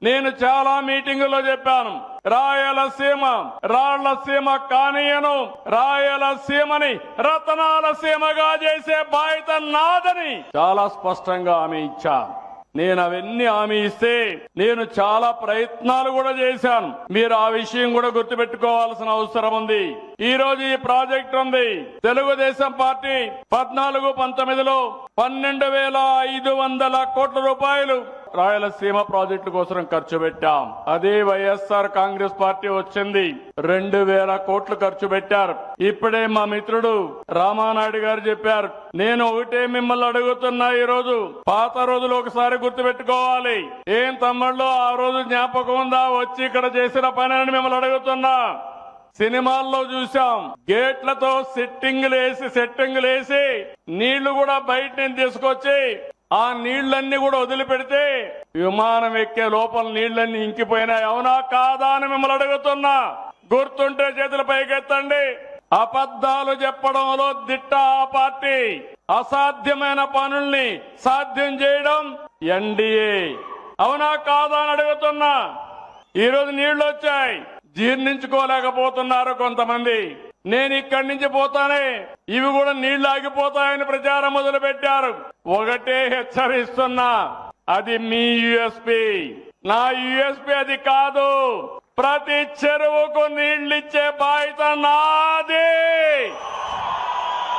నేను చాలా మీటింగుల్లో చెప్పాను, రాయలసీమ రాళ్లసీమ కానీయను, రాయలసీమని రతనాల సీమగా చేసే బాధ్యత నాదని చాలా స్పష్టంగా హామీ ఇచ్చా. నేను అవన్నీ హామీ ఇస్తే నేను చాలా ప్రయత్నాలు కూడా చేశాను. మీరు ఆ విషయం కూడా గుర్తుపెట్టుకోవాల్సిన అవసరం ఉంది. ఈ రోజు ఈ ప్రాజెక్ట్ ఉంది. తెలుగుదేశం పార్టీ 14-19లో 12,500 కోట్ల రూపాయలు రాయలసీమ ప్రాజెక్టు కోసం ఖర్చు పెట్టాం. అదే వైఎస్ఆర్ కాంగ్రెస్ పార్టీ వచ్చింది 2,000 కోట్లు ఖర్చు పెట్టారు. ఇప్పుడే మా మిత్రుడు రామానాయుడు గారు చెప్పారు. నేను ఒకటే మిమ్మల్ని అడుగుతున్నా, ఈ రోజు పాత రోజులు ఒకసారి గుర్తుపెట్టుకోవాలి. ఏం తమ్ముళ్ళు ఆ రోజు జ్ఞాపకం ఉందా వచ్చి ఇక్కడ చేసిన పని అని మిమ్మల్ని అడుగుతున్నా. సినిమాల్లో చూసాం, గేట్లతో సెట్టింగులు వేసి నీళ్లు కూడా బయట నుంచి తీసుకొచ్చి ఆ నీళ్లన్నీ కూడా వదిలిపెడితే విమానం ఎక్కే లోపల నీళ్లన్నీ ఇంకిపోయినాయి. అవునా కాదా అని మిమ్మల్ని అడుగుతున్నా. గుర్తుంటే చేతులు పైకెత్తండి. అబద్ధాలు చెప్పడంలో దిట్ట ఆ పార్టీ. అసాధ్యమైన పనుల్ని సాధ్యం చేయడం ఎన్డీఏ. అవునా కాదా అని అడుగుతున్నా. ఈ రోజు నీళ్లు వచ్చాయి, జీర్ణించుకోలేకపోతున్నారు కొంతమంది. నేను ఇక్కడి నుంచి పోతానే ఇవి కూడా నీళ్లు ఆగిపోతాయని ప్రచారం మొదలు పెట్టారు. ఒకటే హెచ్చరిస్తున్నా, అది మీ యూఎస్పీ. నా యూఎస్పీ అది కాదు. ప్రతి చెరువుకు నీళ్లిచ్చే బాధ్యత నాది.